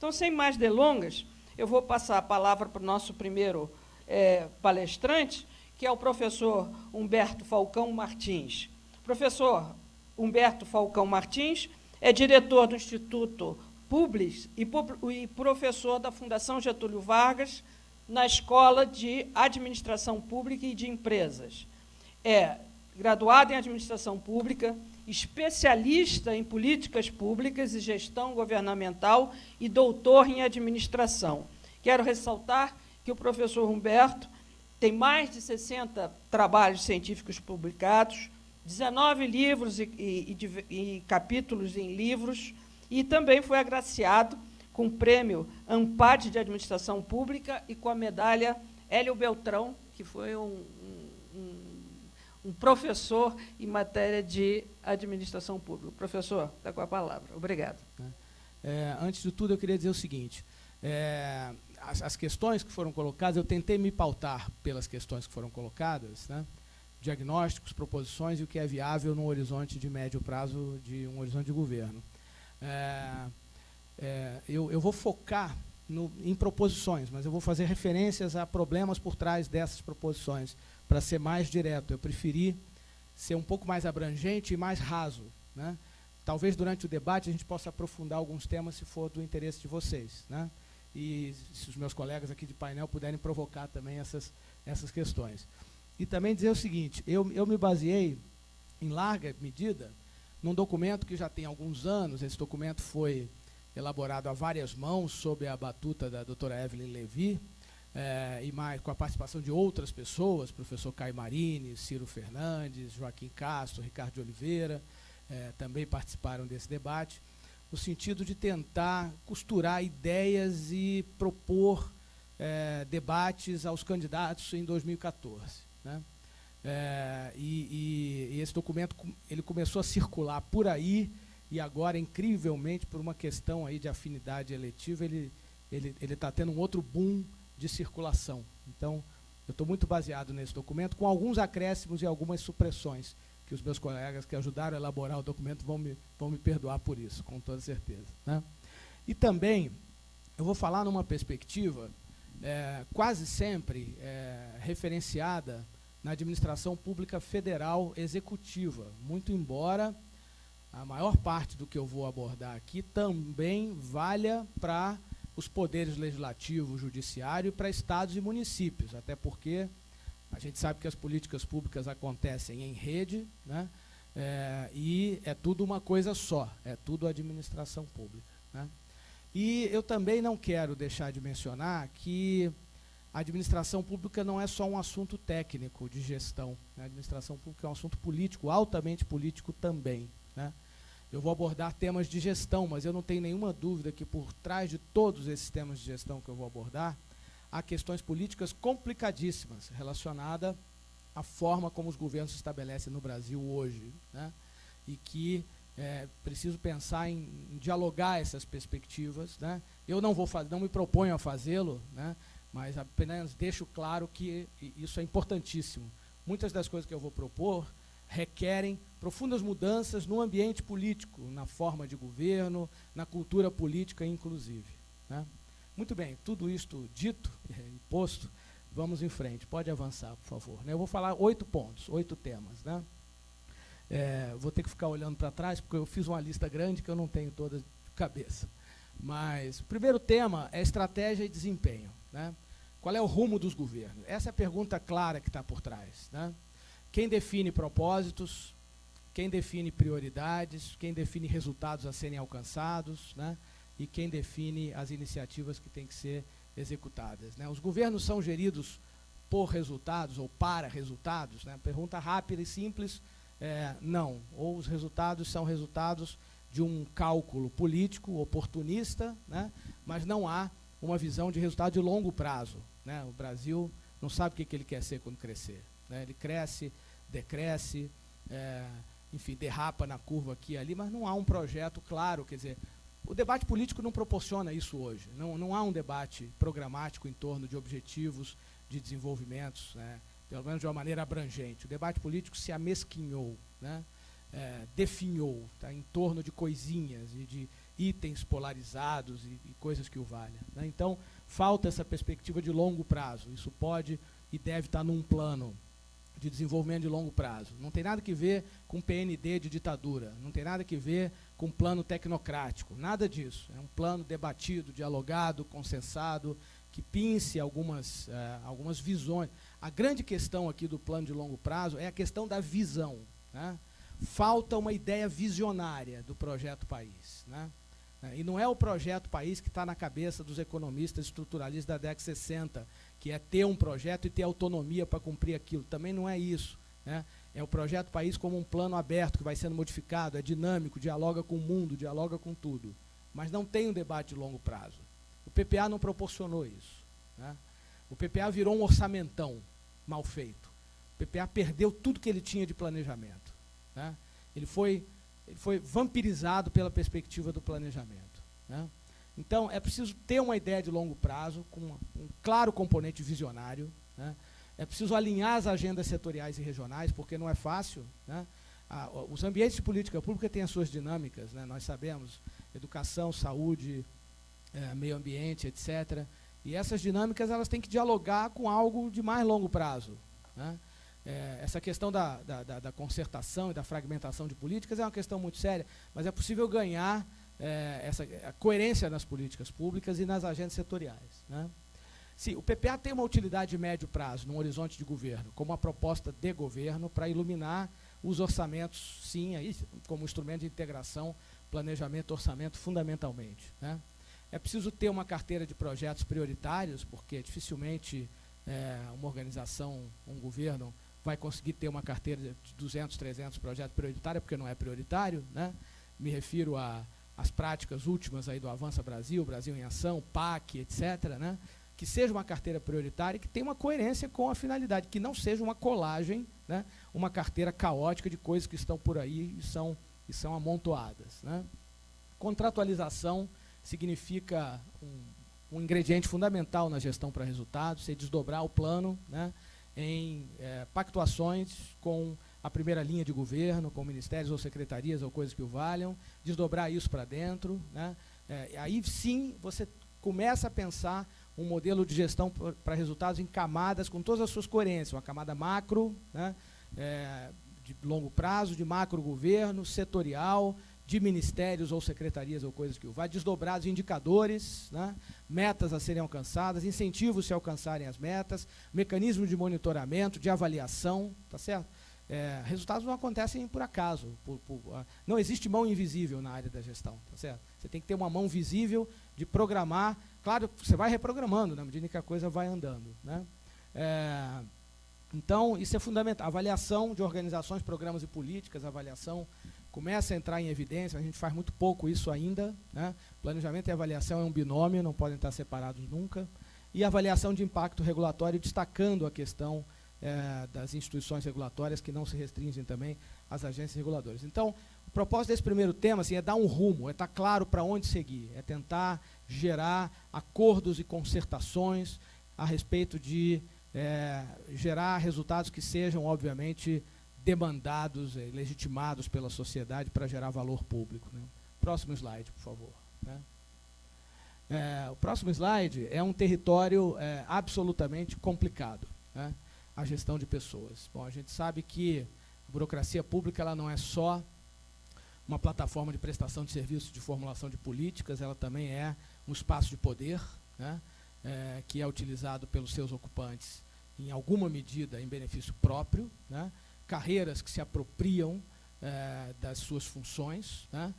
Então, sem mais delongas, eu vou passar a palavra para o nosso primeiro palestrante, que é o professor Humberto Falcão Martins. Professor Humberto Falcão Martins é diretor do Instituto Publis e professor da Fundação Getúlio Vargas na Escola de Administração Pública e de Empresas. É graduado em Administração Pública, especialista em políticas públicas e gestão governamental e doutor em administração. Quero ressaltar que o professor Humberto tem mais de 60 trabalhos científicos publicados, 19 livros e capítulos em livros, e também foi agraciado com o prêmio ANPAD de Administração Pública e com a medalha Hélio Beltrão, que foi um professor em matéria de administração pública. Professor, está com a palavra. Obrigado. Antes de tudo, eu queria dizer o seguinte. As questões que foram colocadas, eu tentei me pautar pelas questões que foram colocadas, né? Diagnósticos, proposições e o que é viável num horizonte de médio prazo, de um horizonte de governo. Eu vou focar em proposições, mas eu vou fazer referências a problemas por trás dessas proposições, para ser mais direto. Eu preferi ser um pouco mais abrangente e mais raso, né? Talvez durante o debate a gente possa aprofundar alguns temas, se for do interesse de vocês, né? E se os meus colegas aqui de painel puderem provocar também essas questões. E também dizer o seguinte, eu me baseei, em larga medida, num documento que já tem alguns anos. Esse documento foi elaborado a várias mãos, sob a batuta da doutora Evelyn Levi, e mais com a participação de outras pessoas, professor Caio Marini, Ciro Fernandes, Joaquim Castro, Ricardo de Oliveira, também participaram desse debate, no sentido de tentar costurar ideias e propor debates aos candidatos em 2014. Né? E esse documento ele começou a circular por aí, e agora, incrivelmente, por uma questão aí de afinidade eletiva, ele está tendo um outro boom de circulação. Então, eu estou muito baseado nesse documento, com alguns acréscimos e algumas supressões, que os meus colegas que ajudaram a elaborar o documento vão me perdoar por isso, com toda certeza. Né? E também, eu vou falar numa perspectiva quase sempre referenciada na administração pública federal executiva, muito embora a maior parte do que eu vou abordar aqui também valha para os poderes legislativo, judiciário e para estados e municípios, até porque a gente sabe que as políticas públicas acontecem em rede, né? E é tudo uma coisa só, é tudo administração pública. Né? E eu também não quero deixar de mencionar que a administração pública não é só um assunto técnico de gestão, né? A administração pública é um assunto político, altamente político também. Né? Eu vou abordar temas de gestão, mas eu não tenho nenhuma dúvida que por trás de todos esses temas de gestão que eu vou abordar, há questões políticas complicadíssimas relacionadas à forma como os governos se estabelecem no Brasil hoje, né? E que preciso pensar em dialogar essas perspectivas. Né? Eu não me proponho a fazê-lo, né? Mas apenas deixo claro que isso é importantíssimo. Muitas das coisas que eu vou propor requerem profundas mudanças no ambiente político, na forma de governo, na cultura política, inclusive. Né? Muito bem, tudo isto dito e posto, vamos em frente. Pode avançar, por favor. Né? Eu vou falar 8 pontos, 8 temas. Né? Vou ter que ficar olhando para trás, porque eu fiz uma lista grande que eu não tenho toda de cabeça. Mas o primeiro tema é estratégia e desempenho. Né? Qual é o rumo dos governos? Essa é a pergunta clara que está por trás. Né? Quem define propósitos, quem define prioridades, quem define resultados a serem alcançados, né? E quem define as iniciativas que têm que ser executadas. Né? Os governos são geridos por resultados ou para resultados? Né? Pergunta rápida e simples, não. Ou os resultados são resultados de um cálculo político oportunista, né? Mas não há uma visão de resultado de longo prazo. Né? O Brasil não sabe o que ele quer ser quando crescer. Né? Ele cresce, decresce, enfim, derrapa na curva aqui e ali, mas não há um projeto claro. Quer dizer, o debate político não proporciona isso hoje. Não há um debate programático em torno de objetivos de desenvolvimentos, né? Pelo menos de uma maneira abrangente. O debate político se amesquinhou, né? Definhou, tá? Em torno de coisinhas itens polarizados e coisas que o valham, né? Então, falta essa perspectiva de longo prazo. Isso pode e deve estar num plano de desenvolvimento de longo prazo. Não tem nada que ver com PND de ditadura, não tem nada que ver com plano tecnocrático, nada disso. É um plano debatido, dialogado, consensado, que pince algumas visões. A grande questão aqui do plano de longo prazo é a questão da visão, né? Falta uma ideia visionária do projeto país, né? E não é o projeto país que está na cabeça dos economistas estruturalistas da década de 60, que é ter um projeto e ter autonomia para cumprir aquilo. Também não é isso, né? É o projeto país como um plano aberto que vai sendo modificado, é dinâmico, dialoga com o mundo, dialoga com tudo. Mas não tem um debate de longo prazo. O PPA não proporcionou isso, né? O PPA virou um orçamentão mal feito. O PPA perdeu tudo que ele tinha de planejamento, né? Ele foi vampirizado pela perspectiva do planejamento, né? Então, é preciso ter uma ideia de longo prazo, com um claro componente visionário, né? É preciso alinhar as agendas setoriais e regionais, porque não é fácil, né? Os ambientes de política pública têm as suas dinâmicas, né? Nós sabemos, educação, saúde, meio ambiente, etc. E essas dinâmicas elas têm que dialogar com algo de mais longo prazo, né? Essa questão da concertação e da fragmentação de políticas é uma questão muito séria, mas é possível ganhar a coerência nas políticas públicas e nas agendas setoriais, né? Sim, o PPA tem uma utilidade de médio prazo, num horizonte de governo, como uma proposta de governo para iluminar os orçamentos, sim, aí, como instrumento de integração, planejamento, orçamento, fundamentalmente, né? É preciso ter uma carteira de projetos prioritários, porque dificilmente uma organização, um governo, vai conseguir ter uma carteira de 200, 300 projetos prioritários, porque não é prioritário, né? Me refiro às práticas últimas aí do Avança Brasil, Brasil em Ação, PAC, etc., né? Que seja uma carteira prioritária e que tenha uma coerência com a finalidade, que não seja uma colagem, né? Uma carteira caótica de coisas que estão por aí e são amontoadas, né? Contratualização significa um ingrediente fundamental na gestão para resultados, você desdobrar o plano, né, em pactuações com a primeira linha de governo, com ministérios ou secretarias ou coisas que o valham, desdobrar isso para dentro, né? Aí sim você começa a pensar um modelo de gestão para resultados em camadas com todas as suas coerências, uma camada macro, né, de longo prazo, de macro governo, setorial, de ministérios ou secretarias ou coisas que o vai, desdobrados indicadores, né, metas a serem alcançadas, incentivos se alcançarem as metas, mecanismo de monitoramento, de avaliação, tá certo? Resultados não acontecem por acaso, não existe mão invisível na área da gestão, tá certo? Você tem que ter uma mão visível de programar, claro, você vai reprogramando na medida que a coisa vai andando, né? Então, isso é fundamental. Avaliação de organizações, programas e políticas, avaliação começa a entrar em evidência, a gente faz muito pouco isso ainda, né? Planejamento e avaliação é um binômio, não podem estar separados nunca. E avaliação de impacto regulatório, destacando a questão das instituições regulatórias, que não se restringem também às agências reguladoras. Então, o propósito desse primeiro tema assim, é dar um rumo, é estar claro para onde seguir, é tentar gerar acordos e concertações a respeito de gerar resultados que sejam, obviamente, demandados, legitimados pela sociedade para gerar valor público, né? Próximo slide, por favor, né? O próximo slide é um território absolutamente complicado, né? A gestão de pessoas. Bom, a gente sabe que a burocracia pública ela não é só uma plataforma de prestação de serviços, de formulação de políticas, ela também é um espaço de poder, né? Que é utilizado pelos seus ocupantes em alguma medida em benefício próprio, né? Carreiras que se apropriam das suas funções, né?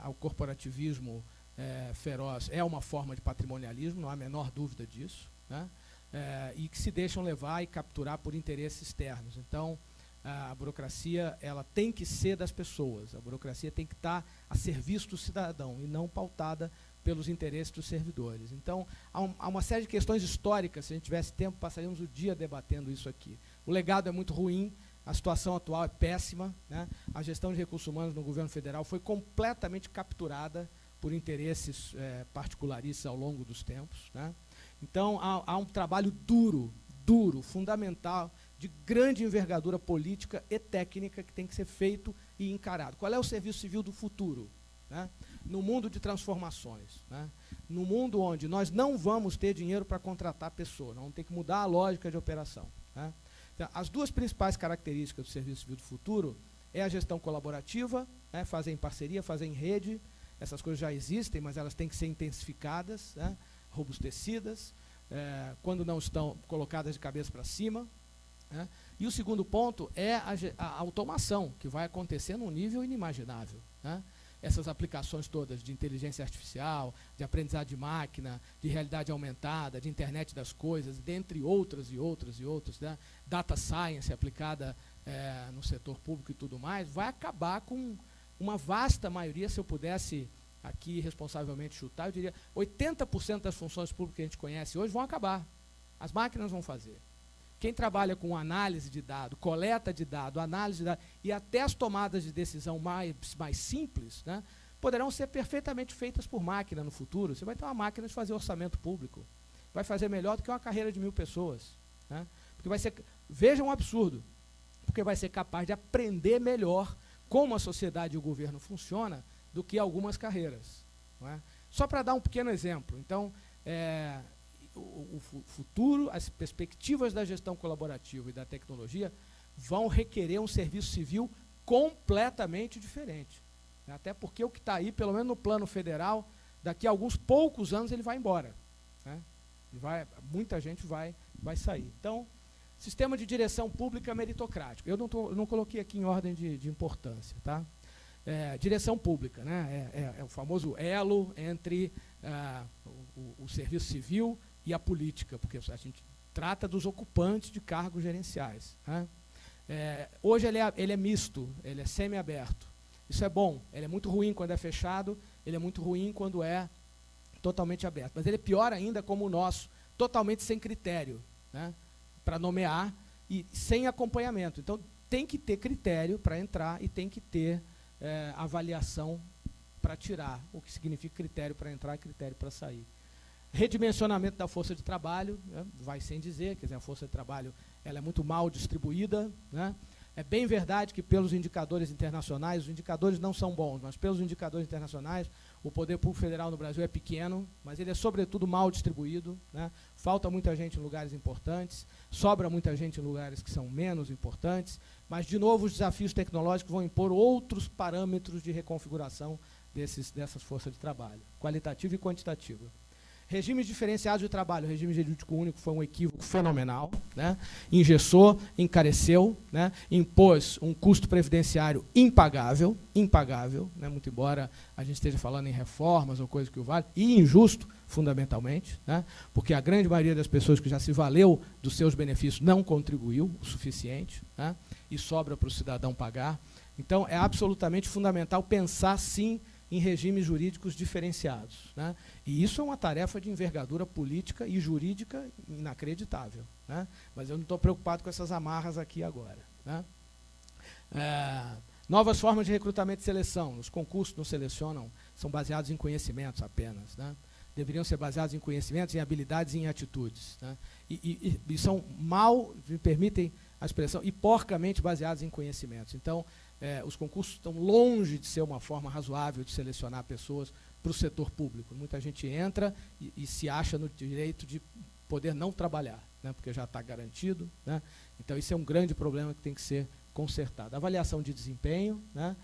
O corporativismo feroz é uma forma de patrimonialismo, não há a menor dúvida disso, né? E que se deixam levar e capturar por interesses externos. Então, a burocracia ela tem que ser das pessoas, a burocracia tem que estar a serviço do cidadão e não pautada pelos interesses dos servidores. Então, há uma série de questões históricas, se a gente tivesse tempo, passaríamos o dia debatendo isso aqui. O legado é muito ruim, a situação atual é péssima, né? A gestão de recursos humanos no governo federal foi completamente capturada por interesses particularistas ao longo dos tempos, né? Então, há um trabalho duro, fundamental, de grande envergadura política e técnica que tem que ser feito e encarado. Qual é o serviço civil do futuro, né? no mundo de transformações, né? No mundo onde nós não vamos ter dinheiro para contratar pessoas, vamos ter que mudar a lógica de operação, né? Então, as duas principais características do Serviço Civil do Futuro é a gestão colaborativa, né? Fazer em parceria, fazer em rede. Essas coisas já existem, mas elas têm que ser intensificadas, né? Robustecidas, quando não estão colocadas de cabeça para cima, né? E o segundo ponto é a automação, que vai acontecer num nível inimaginável, né? Essas aplicações todas de inteligência artificial, de aprendizado de máquina, de realidade aumentada, de internet das coisas, dentre outras e outras e outras, né? Data science aplicada no setor público e tudo mais, vai acabar com uma vasta maioria. Se eu pudesse aqui responsavelmente chutar, eu diria 80% das funções públicas que a gente conhece hoje vão acabar. As máquinas vão fazer. Quem trabalha com análise de dado, coleta de dado, análise de dado, e até as tomadas de decisão mais simples, né, poderão ser perfeitamente feitas por máquina no futuro. Você vai ter uma máquina de fazer orçamento público. Vai fazer melhor do que uma carreira de 1000 pessoas. Né, porque vai ser, veja um absurdo, porque vai ser capaz de aprender melhor como a sociedade e o governo funciona do que algumas carreiras. Não é? Só para dar um pequeno exemplo. Então, o futuro, as perspectivas da gestão colaborativa e da tecnologia vão requerer um serviço civil completamente diferente. Até porque o que está aí, pelo menos no plano federal, daqui a alguns poucos anos ele vai embora. Né? Muita gente vai sair. Então, sistema de direção pública meritocrático. Eu não coloquei aqui em ordem de importância. Tá? Direção pública, né? É o famoso elo entre o serviço civil e a política, porque a gente trata dos ocupantes de cargos gerenciais. Né? Hoje ele é misto, ele é semi-aberto. Isso é bom, ele é muito ruim quando é fechado, ele é muito ruim quando é totalmente aberto. Mas ele é pior ainda como o nosso, totalmente sem critério, né? Para nomear e sem acompanhamento. Então, tem que ter critério para entrar e tem que ter avaliação para tirar, o que significa critério para entrar e critério para sair. Redimensionamento da força de trabalho, né, vai sem dizer, quer dizer, a força de trabalho ela é muito mal distribuída. Né? É bem verdade que pelos indicadores internacionais, os indicadores não são bons, mas pelos indicadores internacionais, o poder público federal no Brasil é pequeno, mas ele é sobretudo mal distribuído. Né? Falta muita gente em lugares importantes, sobra muita gente em lugares que são menos importantes, mas, de novo, os desafios tecnológicos vão impor outros parâmetros de reconfiguração dessas forças de trabalho, qualitativa e quantitativa. Regimes diferenciados de trabalho. O regime jurídico único foi um equívoco fenomenal. Né? Engessou, encareceu, né? Impôs um custo previdenciário impagável, né? Muito embora a gente esteja falando em reformas ou coisa que o vale, e injusto, fundamentalmente, né? Porque a grande maioria das pessoas que já se valeu dos seus benefícios não contribuiu o suficiente, né? E sobra para o cidadão pagar. Então, é absolutamente fundamental pensar, sim, em regimes jurídicos diferenciados. Né? E isso é uma tarefa de envergadura política e jurídica inacreditável. Né? Mas eu não estou preocupado com essas amarras aqui agora. Né? Novas formas de recrutamento e seleção. Os concursos não selecionam, são baseados em conhecimentos apenas. Né? Deveriam ser baseados em conhecimentos, em habilidades e em atitudes. Né? E são mal, me permitem a expressão, e porcamente baseados em conhecimentos. Então, os concursos estão longe de ser uma forma razoável de selecionar pessoas para o setor público. Muita gente entra e se acha no direito de poder não trabalhar, né, porque já está garantido. Né? Então, isso é um grande problema que tem que ser consertado. Avaliação de desempenho, né,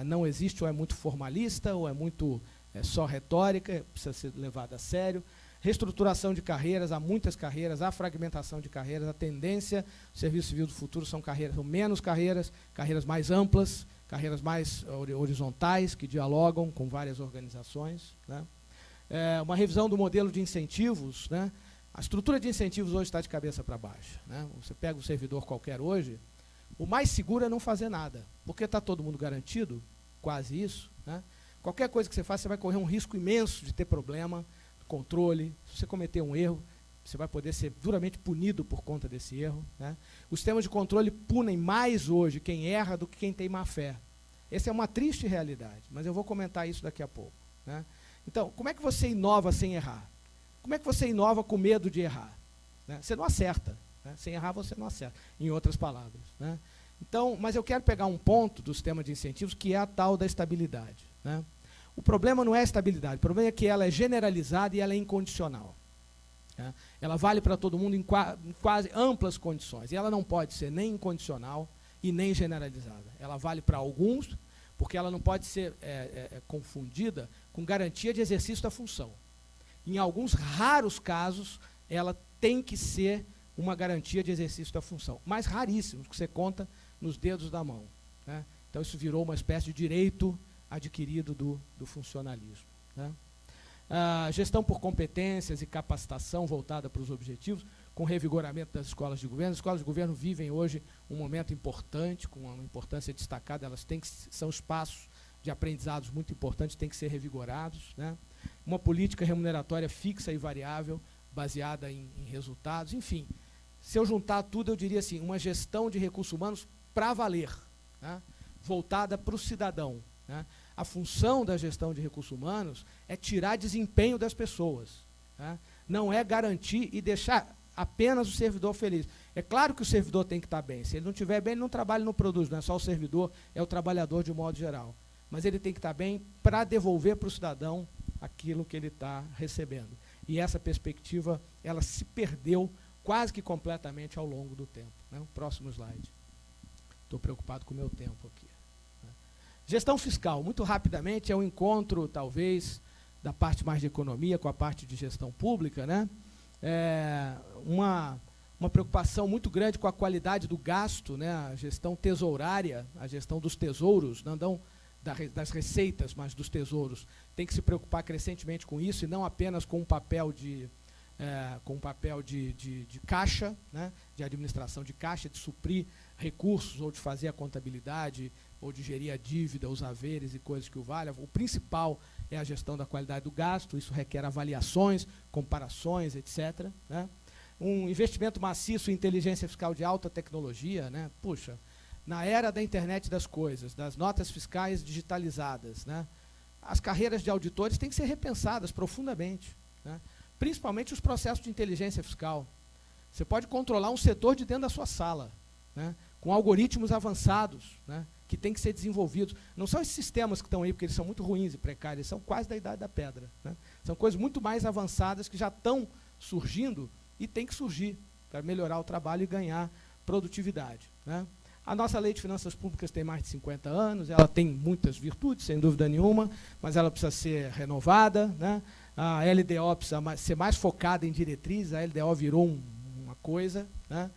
não existe, ou é muito formalista, ou é muito só retórica, precisa ser levada a sério. Reestruturação de carreiras, há muitas carreiras, há fragmentação de carreiras, a tendência do Serviço Civil do Futuro são menos carreiras, carreiras mais amplas, carreiras mais horizontais, que dialogam com várias organizações. Né? Uma revisão do modelo de incentivos. Né? A estrutura de incentivos hoje está de cabeça para baixo. Né? Você pega um servidor qualquer hoje, o mais seguro é não fazer nada, porque está todo mundo garantido, quase isso. Né? Qualquer coisa que você faça, você vai correr um risco imenso de ter problema, controle. Se você cometer um erro, você vai poder ser duramente punido por conta desse erro. Né? Os sistemas de controle punem mais hoje quem erra do que quem tem má fé. Essa é uma triste realidade, mas eu vou comentar isso daqui a pouco. Né? Então, como é que você inova sem errar? Como é que você inova com medo de errar? Né? Você não acerta. Né? Sem errar, você não acerta, em outras palavras. Né? Então, mas eu quero pegar um ponto do sistema de incentivos, que é a tal da estabilidade. Né? O problema não é a estabilidade, o problema é que ela é generalizada e ela é incondicional. Tá? Ela vale para todo mundo em quase amplas condições, e ela não pode ser nem incondicional e nem generalizada. Ela vale para alguns, porque ela não pode ser confundida com garantia de exercício da função. Em alguns raros casos, ela tem que ser uma garantia de exercício da função, mas raríssimos, que você conta nos dedos da mão. Né? Então, isso virou uma espécie de direito adquirido do funcionalismo. Né? A gestão por competências e capacitação voltada para os objetivos, com revigoramento das escolas de governo. As escolas de governo vivem hoje um momento importante, com uma importância destacada, elas são espaços de aprendizados muito importantes, têm que ser revigorados. Né? Uma política remuneratória fixa e variável, baseada em resultados, enfim. Se eu juntar tudo, eu diria assim, uma gestão de recursos humanos para valer, né? Voltada para o cidadão. Né? A função da gestão de recursos humanos é tirar desempenho das pessoas. Né? Não é garantir e deixar apenas o servidor feliz. É claro que o servidor tem que estar bem. Se ele não estiver bem, ele não trabalha e não produz. Não é só o servidor, é o trabalhador de um modo geral. Mas ele tem que estar bem para devolver para o cidadão aquilo que ele está recebendo. E essa perspectiva, ela se perdeu quase que completamente ao longo do tempo. Né? O próximo slide. Estou preocupado com o meu tempo aqui. Né? Gestão fiscal, muito rapidamente, é um encontro, talvez, da parte mais de economia com a parte de gestão pública, né? Uma preocupação muito grande com a qualidade do gasto, né? A gestão tesourária, a gestão dos tesouros, não das receitas, mas dos tesouros, tem que se preocupar crescentemente com isso e não apenas com um papel de caixa, né, de administração de caixa, de suprir recursos, ou de fazer a contabilidade, ou de gerir a dívida, os haveres e coisas que o valham. O principal é a gestão da qualidade do gasto, isso requer avaliações, comparações, etc. Né? Um investimento maciço em inteligência fiscal de alta tecnologia, né? Puxa, na era da internet das coisas, das notas fiscais digitalizadas, né? As carreiras de auditores têm que ser repensadas profundamente, né? Principalmente os processos de inteligência fiscal. Você pode controlar um setor de dentro da sua sala, né? Com algoritmos avançados, né? Que têm que ser desenvolvidos. Não são esses sistemas que estão aí, porque eles são muito ruins e precários, eles são quase da idade da pedra. Né? São coisas muito mais avançadas que já estão surgindo e tem que surgir para melhorar o trabalho e ganhar produtividade. Né? A nossa lei de finanças públicas tem mais de 50 anos, ela tem muitas virtudes, sem dúvida nenhuma, mas ela precisa ser renovada. Né? A LDO precisa ser mais focada em diretrizes, a LDO virou uma coisa. Né?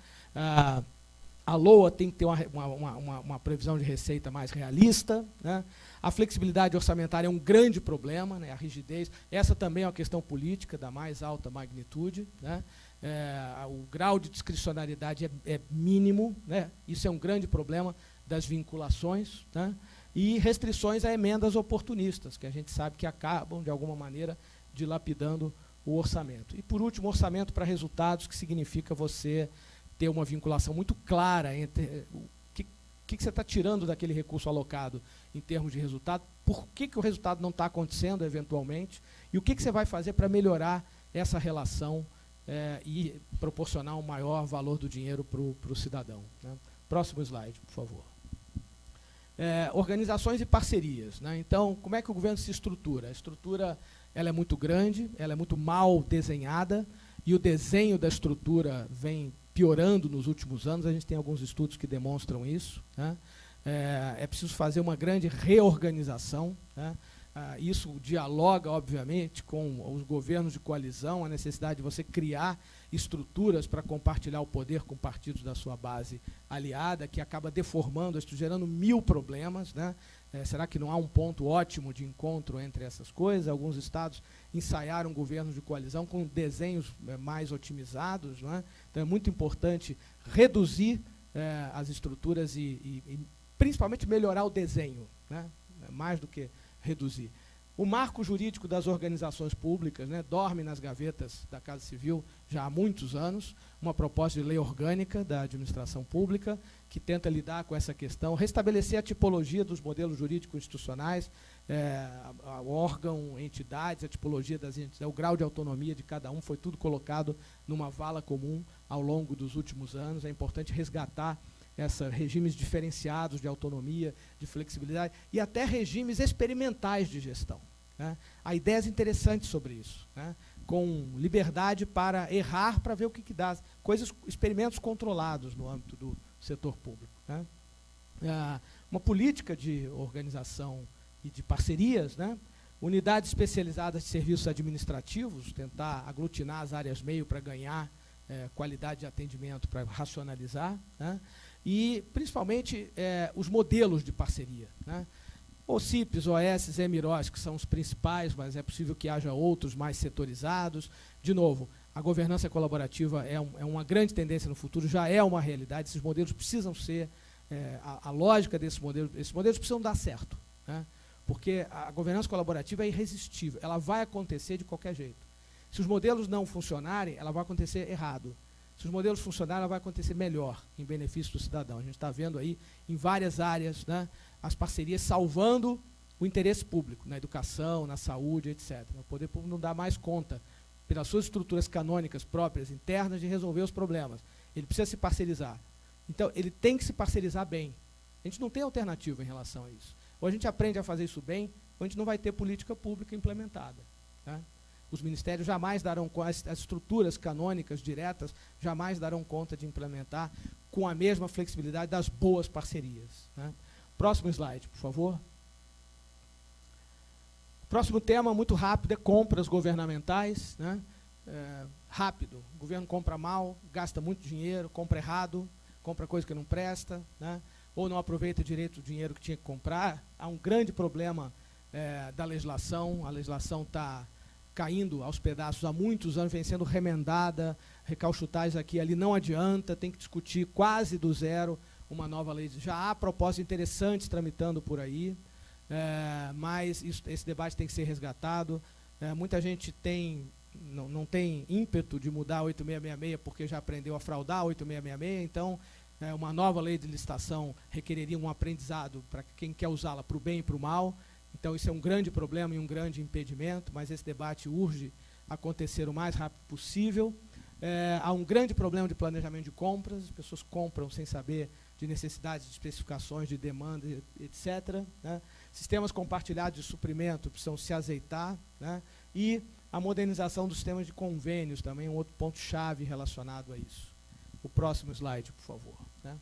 A LOA tem que ter uma previsão de receita mais realista. Né? A flexibilidade orçamentária é um grande problema, né? A rigidez. Essa também é uma questão política da mais alta magnitude. Né? O grau de discricionariedade é mínimo. Né? Isso é um grande problema das vinculações. Né? E restrições a emendas oportunistas, que a gente sabe que acabam, de alguma maneira, dilapidando o orçamento. E, por último, orçamento para resultados, que significa você ter uma vinculação muito clara entre o que você está tirando daquele recurso alocado em termos de resultado, por que o resultado não está acontecendo eventualmente, e o que você vai fazer para melhorar essa relação e proporcionar um maior valor do dinheiro para o cidadão. Né? Próximo slide, por favor. Organizações e parcerias. Né? Então, como é que o governo se estrutura? A estrutura ela é muito grande, ela é muito mal desenhada, e o desenho da estrutura vem piorando nos últimos anos. A gente tem alguns estudos que demonstram isso. Né? É preciso fazer uma grande reorganização. Né? Isso dialoga, obviamente, com os governos de coalizão, a necessidade de você criar estruturas para compartilhar o poder com partidos da sua base aliada, que acaba deformando, gerando 1000 problemas. Né? Será que não há um ponto ótimo de encontro entre essas coisas? Alguns estados ensaiaram governos de coalizão com desenhos mais otimizados. Né? Então, é muito importante reduzir as estruturas e principalmente melhorar o desenho, né? Mais do que reduzir. O marco jurídico das organizações públicas, né, dorme nas gavetas da Casa Civil já há muitos anos, uma proposta de lei orgânica da administração pública que tenta lidar com essa questão, restabelecer a tipologia dos modelos jurídicos institucionais, órgão, entidades, a tipologia das entidades, o grau de autonomia de cada um, foi tudo colocado numa vala comum ao longo dos últimos anos. É importante resgatar regimes diferenciados de autonomia, de flexibilidade, e até regimes experimentais de gestão, né? Há ideias interessantes sobre isso, né? Com liberdade para errar, para ver o que dá, experimentos controlados no âmbito do setor público, né? Uma política de organização e de parcerias, né? Unidades especializadas de serviços administrativos, tentar aglutinar as áreas meio para ganhar qualidade de atendimento, para racionalizar, né? E, principalmente, os modelos de parceria, né? OCIPs, OS, EMIROS, que são os principais, mas é possível que haja outros mais setorizados. De novo, a governança colaborativa é uma grande tendência no futuro, já é uma realidade, esses modelos precisam ser, a lógica esses modelos precisam dar certo, né? Porque a governança colaborativa é irresistível, ela vai acontecer de qualquer jeito. Se os modelos não funcionarem, ela vai acontecer errado. Se os modelos funcionarem, ela vai acontecer melhor, em benefício do cidadão. A gente está vendo aí, em várias áreas, né, as parcerias salvando o interesse público, na educação, na saúde, etc. O poder público não dá mais conta, pelas suas estruturas canônicas próprias, internas, de resolver os problemas. Ele precisa se parcerizar. Então, ele tem que se parcerizar bem. A gente não tem alternativa em relação a isso. Ou a gente aprende a fazer isso bem, ou a gente não vai ter política pública implementada, né? Os ministérios jamais darão conta, as estruturas canônicas diretas jamais darão conta de implementar com a mesma flexibilidade das boas parcerias, né? Próximo slide, por favor. Próximo tema, muito rápido, é compras governamentais, né? Rápido, o governo compra mal, gasta muito dinheiro, compra errado, compra coisa que não presta, né? Ou não aproveita direito o dinheiro que tinha que comprar. Há um grande problema da legislação, a legislação está caindo aos pedaços há muitos anos, vem sendo remendada, recalchutais aqui e ali, não adianta, tem que discutir quase do zero uma nova lei. Já há propostas interessantes tramitando por aí, mas esse debate tem que ser resgatado. Muita gente não tem ímpeto de mudar a 8666 porque já aprendeu a fraudar a 8666, então uma nova lei de licitação requereria um aprendizado para quem quer usá-la para o bem e para o mal. Então, isso é um grande problema e um grande impedimento, mas esse debate urge acontecer o mais rápido possível. Há um grande problema de planejamento de compras, as pessoas compram sem saber de necessidades, de especificações, de demanda, etc., né? Sistemas compartilhados de suprimento precisam se azeitar, né? E a modernização dos sistemas de convênios também é um outro ponto-chave relacionado a isso. O próximo slide, por favor, né?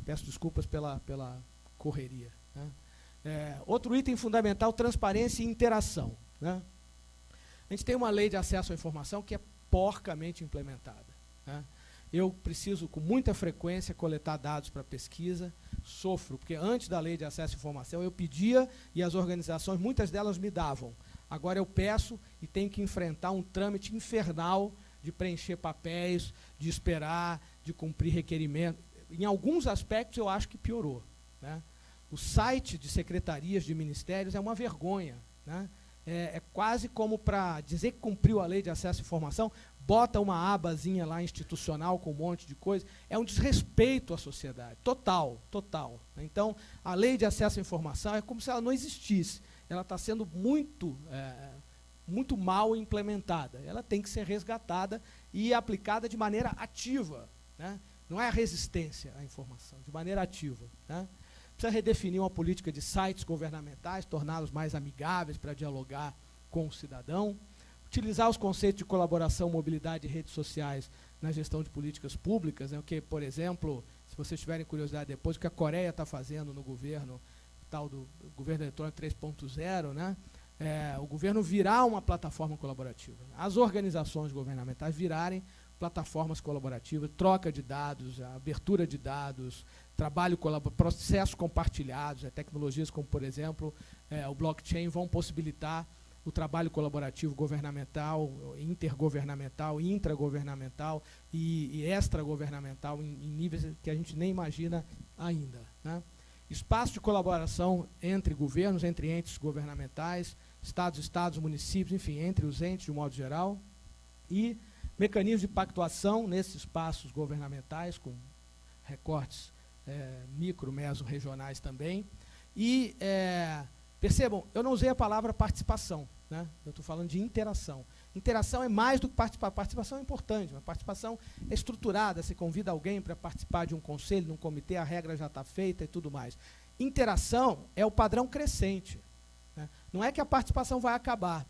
Peço desculpas pela correria, né? Outro item fundamental, transparência e interação, né? A gente tem uma lei de acesso à informação que é porcamente implementada, né? Eu preciso, com muita frequência, coletar dados para pesquisa, sofro, porque antes da lei de acesso à informação eu pedia e as organizações, muitas delas me davam. Agora eu peço e tenho que enfrentar um trâmite infernal de preencher papéis, de esperar, de cumprir requerimento. Em alguns aspectos eu acho que piorou, né? O site de secretarias de ministérios é uma vergonha, né? É quase como para dizer que cumpriu a lei de acesso à informação, bota uma abazinha lá institucional com um monte de coisa. É um desrespeito à sociedade, total, total. Então, a lei de acesso à informação é como se ela não existisse. Ela está sendo muito mal implementada. Ela tem que ser resgatada e aplicada de maneira ativa, né? Não é a resistência à informação, de maneira ativa, né? Precisa redefinir uma política de sites governamentais, torná-los mais amigáveis para dialogar com o cidadão, utilizar os conceitos de colaboração, mobilidade e redes sociais na gestão de políticas públicas, né? Que, por exemplo, se vocês tiverem curiosidade depois, o que a Coreia está fazendo no governo, tal do governo eletrônico 3.0, né? O governo virar uma plataforma colaborativa, as organizações governamentais virarem plataformas colaborativas, troca de dados, abertura de dados, trabalho colaborativo, processos compartilhados, tecnologias como, por exemplo, o blockchain vão possibilitar o trabalho colaborativo governamental, intergovernamental, intragovernamental e extragovernamental em níveis que a gente nem imagina ainda, né? Espaço de colaboração entre governos, entre entes governamentais, estados, municípios, enfim, entre os entes de um modo geral, e mecanismos de pactuação nesses espaços governamentais, com recortes micro, meso, regionais também. E, percebam, eu não usei a palavra participação, né? Eu estou falando de interação. Interação é mais do que participar. Participação é importante, a participação é estruturada, você convida alguém para participar de um conselho, de um comitê, a regra já está feita e tudo mais. Interação é o padrão crescente, né? Não é que a participação vai acabar,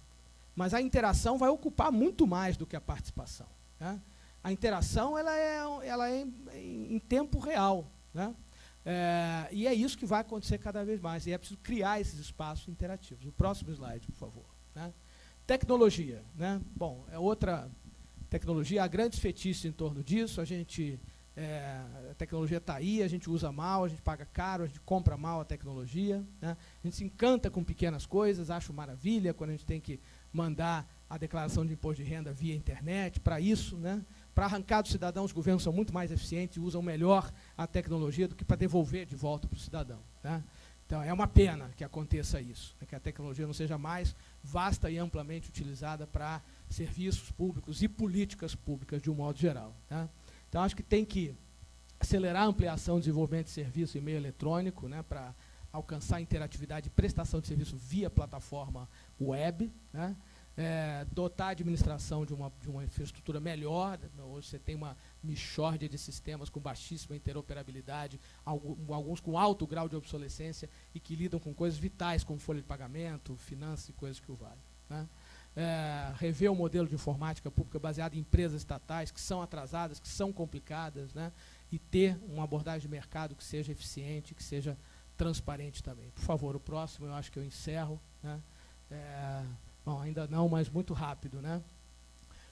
mas a interação vai ocupar muito mais do que a participação, né? A interação ela é em tempo real, né? E é isso que vai acontecer cada vez mais, e é preciso criar esses espaços interativos. O próximo slide, por favor, né? Tecnologia, né? Bom, é outra tecnologia, há grandes fetiches em torno disso, a tecnologia está aí, a gente usa mal, a gente paga caro, a gente compra mal a tecnologia, né? A gente se encanta com pequenas coisas, acha maravilha quando a gente tem que mandar a declaração de imposto de renda via internet, para isso, né? Para arrancar do cidadão, os governos são muito mais eficientes e usam melhor a tecnologia do que para devolver de volta para o cidadão, né? Então, é uma pena que aconteça isso, né, que a tecnologia não seja mais vasta e amplamente utilizada para serviços públicos e políticas públicas de um modo geral, né? Então, acho que tem que acelerar a ampliação do desenvolvimento de serviço em meio eletrônico, né, para alcançar interatividade e prestação de serviço via plataforma web, né? Dotar a administração de uma infraestrutura melhor. Hoje você tem uma mixórdia de sistemas com baixíssima interoperabilidade, alguns com alto grau de obsolescência e que lidam com coisas vitais como folha de pagamento, finanças e coisas que o valem, né? Rever o modelo de informática pública baseado em empresas estatais que são atrasadas, que são complicadas, né? E ter uma abordagem de mercado que seja eficiente, que seja transparente também. Por favor, o próximo eu acho que eu encerro, né? Bom, ainda não, mas muito rápido, né?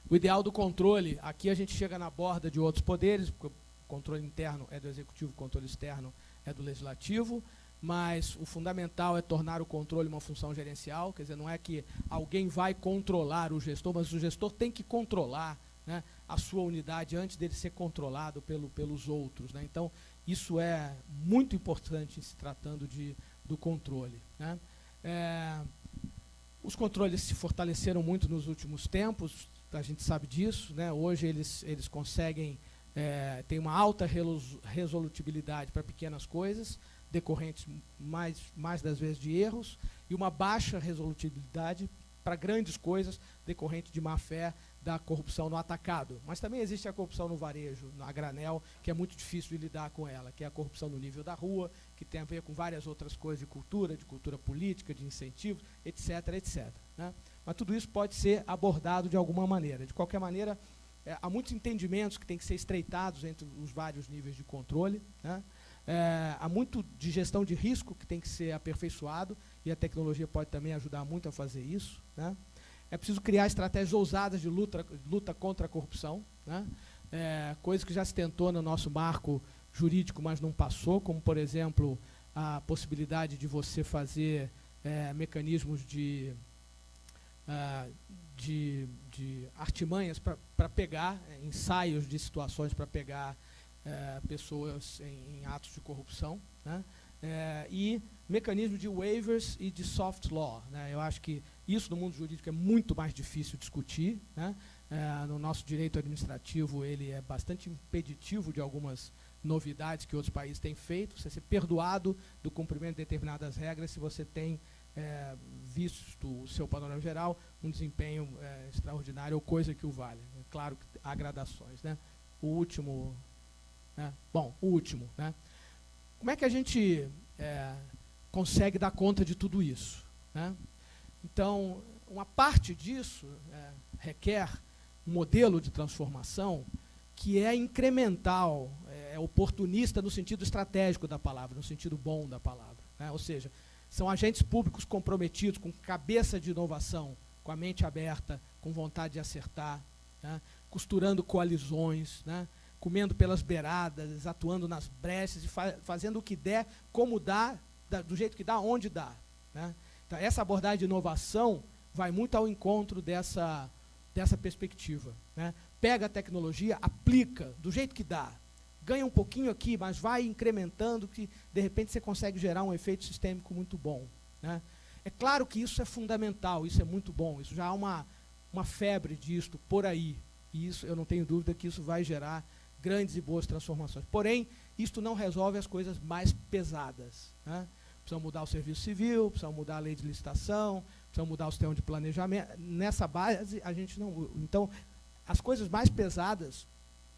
O ideal do controle, aqui a gente chega na borda de outros poderes, porque o controle interno é do executivo, o controle externo é do legislativo, mas o fundamental é tornar o controle uma função gerencial, quer dizer, não é que alguém vai controlar o gestor, mas o gestor tem que controlar, né, a sua unidade antes dele ser controlado pelos outros, né? Então, isso é muito importante se tratando do controle, né? Os controles se fortaleceram muito nos últimos tempos, a gente sabe disso, né? Hoje eles conseguem ter uma alta resolutibilidade para pequenas coisas, decorrentes mais das vezes de erros, e uma baixa resolutibilidade para grandes coisas, decorrente de má-fé, da corrupção no atacado. Mas também existe a corrupção no varejo, a granel, que é muito difícil de lidar com ela, que é a corrupção no nível da rua, que tem a ver com várias outras coisas de cultura política, de incentivos, etc., etc., né? Mas tudo isso pode ser abordado de alguma maneira. De qualquer maneira, há muitos entendimentos que têm que ser estreitados entre os vários níveis de controle, né? Há muito de gestão de risco que tem que ser aperfeiçoado, e a tecnologia pode também ajudar muito a fazer isso, né? É preciso criar estratégias ousadas de luta contra a corrupção, né? Coisa que já se tentou no nosso marco jurídico, mas não passou, como, por exemplo, a possibilidade de você fazer mecanismos de artimanhas para pegar, ensaios de situações para pegar pessoas em atos de corrupção, né? E mecanismos de waivers e de soft law, né? Eu acho que isso no mundo jurídico é muito mais difícil discutir, né? No nosso direito administrativo ele é bastante impeditivo de algumas novidades que outros países têm feito. Você ser perdoado do cumprimento de determinadas regras se você tem, visto o seu panorama geral, um desempenho extraordinário ou coisa que o valha. É claro que há gradações, né? O último, né? Bom, o último, né? Como é que a gente consegue dar conta de tudo isso, né? Então, uma parte disso requer um modelo de transformação que é incremental, é oportunista no sentido estratégico da palavra, no sentido bom da palavra, né? Ou seja, são agentes públicos comprometidos, com cabeça de inovação, com a mente aberta, com vontade de acertar, né? Costurando coalizões, né? Comendo pelas beiradas, atuando nas brechas e fazendo o que der, como dá, do jeito que dá, onde dá, né? Então, essa abordagem de inovação vai muito ao encontro dessa perspectiva, né? Pega a tecnologia, aplica do jeito que dá, ganha um pouquinho aqui, mas vai incrementando, que de repente você consegue gerar um efeito sistêmico muito bom, né? É claro que isso é fundamental, isso é muito bom, isso já há uma febre disto por aí, e isso, eu não tenho dúvida que isso vai gerar grandes e boas transformações. Porém, isto não resolve as coisas mais pesadas, né? Precisam mudar o serviço civil, precisam mudar a lei de licitação, precisamos mudar o sistema de planejamento. Nessa base, a gente não... Então, as coisas mais pesadas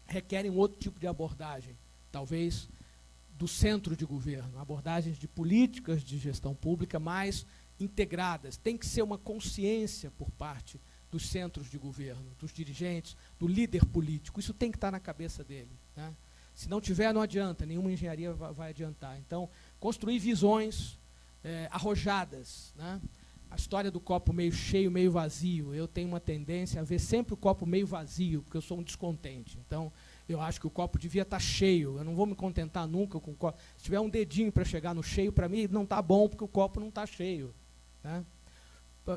requerem outro tipo de abordagem, talvez do centro de governo, abordagens de políticas de gestão pública mais integradas. Tem que ser uma consciência por parte dos centros de governo, dos dirigentes, do líder político. Isso tem que estar na cabeça dele, né? Se não tiver, não adianta, nenhuma engenharia vai adiantar. Então, construir visões arrojadas, né? A história do copo meio cheio, meio vazio, eu tenho uma tendência a ver sempre o copo meio vazio, porque eu sou um descontente. Então, eu acho que o copo devia estar cheio, eu não vou me contentar nunca com o copo. Se tiver um dedinho para chegar no cheio, para mim não está bom, porque o copo não está cheio, né?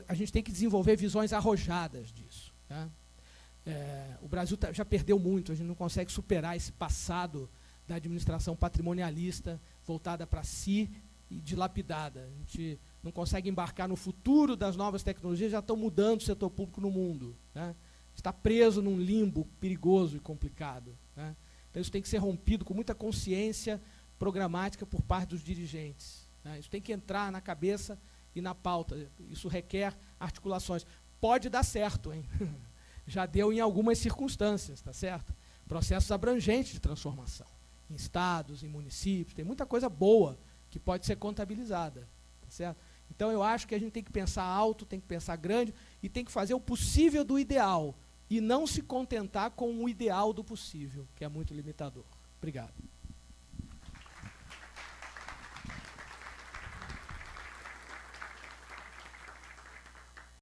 A gente tem que desenvolver visões arrojadas disso, né? O Brasil já perdeu muito, a gente não consegue superar esse passado da administração patrimonialista, voltada para si e dilapidada. A gente não consegue embarcar no futuro das novas tecnologias, já estão mudando o setor público no mundo, né? Está preso num limbo perigoso e complicado, né? Então isso tem que ser rompido com muita consciência programática por parte dos dirigentes, né? Isso tem que entrar na cabeça e na pauta. Isso requer articulações. Pode dar certo, hein? Já deu em algumas circunstâncias, tá certo? Processos abrangentes de transformação, em estados, em municípios, tem muita coisa boa que pode ser contabilizada, tá certo? Então eu acho que a gente tem que pensar alto, tem que pensar grande e tem que fazer o possível do ideal e não se contentar com o ideal do possível, que é muito limitador. Obrigado.